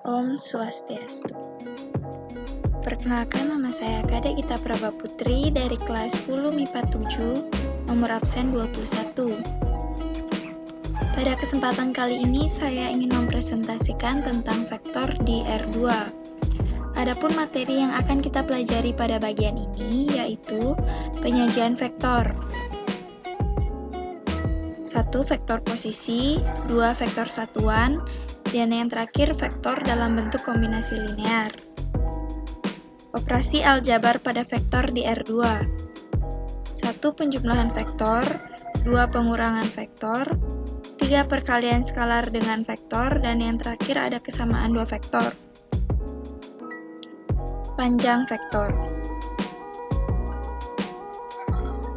Om Swastiastu. Perkenalkan, nama saya Kade Gita Praba Putri dari kelas 10 MIPA 7, nomor absen 21. Pada kesempatan kali ini saya ingin mempresentasikan tentang vektor di R2. Adapun materi yang akan kita pelajari pada bagian ini yaitu penyajian vektor. 1. Vektor posisi, 2. Vektor satuan, dan yang terakhir vektor dalam bentuk kombinasi linear. Operasi aljabar pada vektor di R2. 1. Penjumlahan vektor, 2. Pengurangan vektor, 3. Perkalian skalar dengan vektor, dan yang terakhir ada kesamaan dua vektor. Panjang vektor.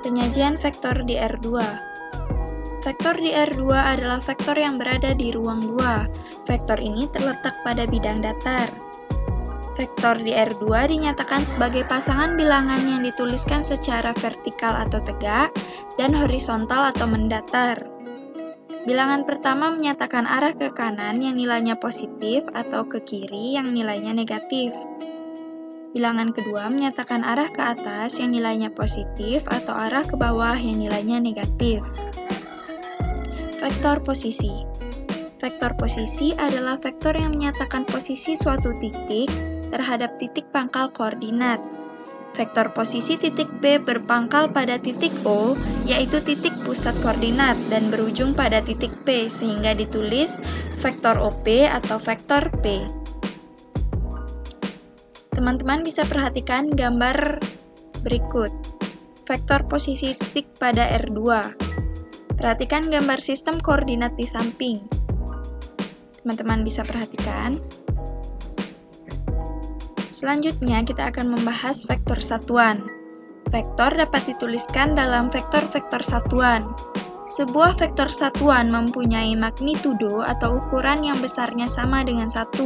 Penyajian vektor di R2. Vektor di R2 adalah vektor yang berada di ruang 2. Vektor ini terletak pada bidang datar. Vektor di R2 dinyatakan sebagai pasangan bilangan yang dituliskan secara vertikal atau tegak dan horizontal atau mendatar. Bilangan pertama menyatakan arah ke kanan yang nilainya positif atau ke kiri yang nilainya negatif. Bilangan kedua menyatakan arah ke atas yang nilainya positif atau arah ke bawah yang nilainya negatif. Vektor posisi. Vektor posisi adalah vektor yang menyatakan posisi suatu titik terhadap titik pangkal koordinat. Vektor posisi titik B berpangkal pada titik O, yaitu titik pusat koordinat, dan berujung pada titik P, sehingga ditulis vektor OP atau vektor P. Teman-teman bisa perhatikan gambar berikut. Vektor posisi titik pada R2. Perhatikan gambar sistem koordinat di samping. Teman-teman bisa perhatikan. Selanjutnya kita akan membahas vektor satuan. Vektor dapat dituliskan dalam vektor-vektor satuan. Sebuah vektor satuan mempunyai magnitudo atau ukuran yang besarnya sama dengan 1.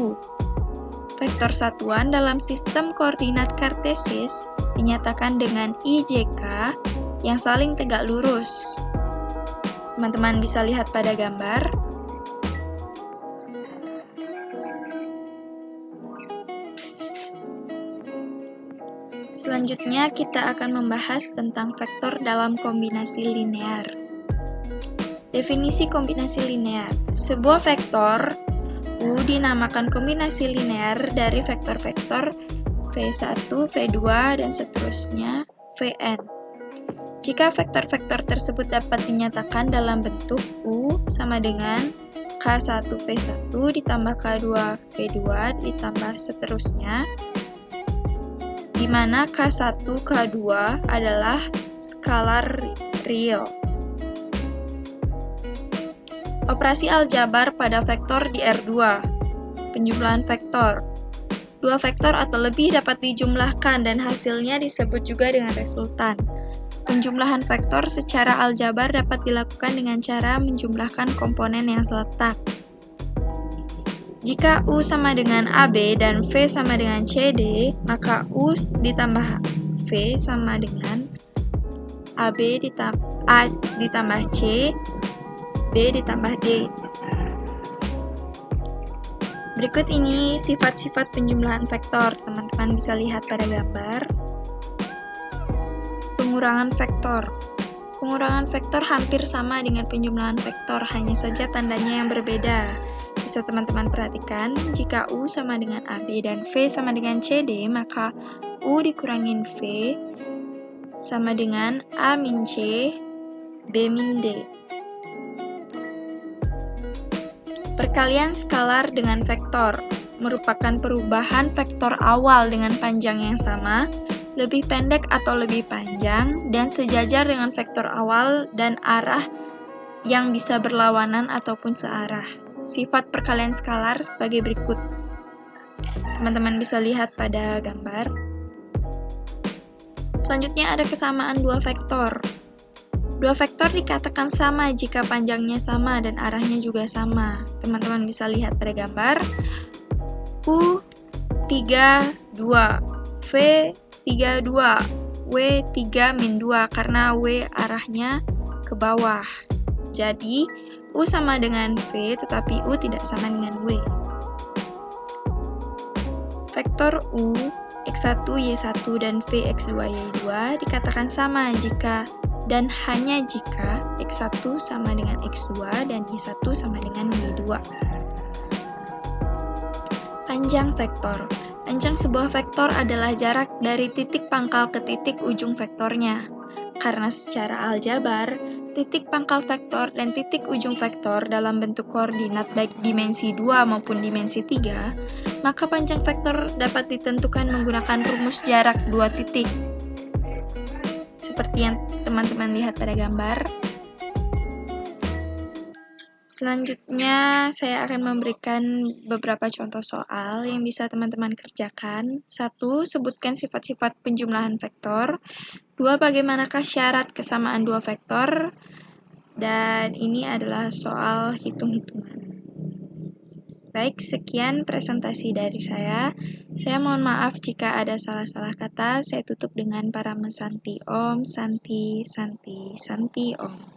Vektor satuan dalam sistem koordinat kartesis dinyatakan dengan IJK yang saling tegak lurus. Teman-teman bisa lihat pada gambar. Selanjutnya kita akan membahas tentang vektor dalam kombinasi linear. Definisi kombinasi linear. Sebuah vektor U dinamakan kombinasi linear dari vektor-vektor V1, V2, dan seterusnya Vn. Jika vektor-vektor tersebut dapat dinyatakan dalam bentuk U sama dengan K1 V1 ditambah K2 V2 ditambah seterusnya, di mana K1 K2 adalah skalar real. Operasi aljabar pada vektor di R2. Penjumlahan vektor. Dua vektor atau lebih dapat dijumlahkan dan hasilnya disebut juga dengan resultan. Penjumlahan vektor secara aljabar dapat dilakukan dengan cara menjumlahkan komponen yang seletak. Jika U sama dengan AB dan V sama dengan CD, maka U ditambah V sama dengan AB A ditambah C, B ditambah D. Berikut ini sifat-sifat penjumlahan vektor. Teman-teman bisa lihat pada gambar. Pengurangan vektor. Pengurangan vektor hampir sama dengan penjumlahan vektor, hanya saja tandanya yang berbeda. Bisa teman-teman perhatikan, jika U sama dengan AB dan V sama dengan CD, maka U dikurangin V sama dengan A min C, B min D. Perkalian skalar dengan vektor merupakan perubahan vektor awal dengan panjang yang sama, lebih pendek atau lebih panjang, dan sejajar dengan vektor awal dan arah yang bisa berlawanan ataupun searah. Sifat perkalian skalar sebagai berikut. Teman-teman bisa lihat pada gambar. Selanjutnya ada kesamaan dua vektor. Dua vektor dikatakan sama jika panjangnya sama dan arahnya juga sama. Teman-teman bisa lihat pada gambar. U32, V32, W3 min 2 karena W arahnya ke bawah. Jadi, U sama dengan V tetapi U tidak sama dengan W. Vektor U, X1, Y1, dan V, X2, Y2 dikatakan sama jika dan hanya jika X1 sama dengan X2 dan Y1 sama dengan Y2. Panjang vektor. Panjang sebuah vektor adalah jarak dari titik pangkal ke titik ujung vektornya. Karena secara aljabar, titik pangkal vektor dan titik ujung vektor dalam bentuk koordinat baik dimensi 2 maupun dimensi 3, maka panjang vektor dapat ditentukan menggunakan rumus jarak dua titik. Seperti yang teman-teman lihat pada gambar. Selanjutnya, saya akan memberikan beberapa contoh soal yang bisa teman-teman kerjakan. 1. Sebutkan sifat-sifat penjumlahan vektor. 2. Bagaimanakah syarat kesamaan dua vektor? Dan ini adalah soal hitung-hitungan. Baik, sekian presentasi dari saya. Saya mohon maaf jika ada salah-salah kata. Saya tutup dengan Parama Santi Om, Santi, Santi, Santi Om.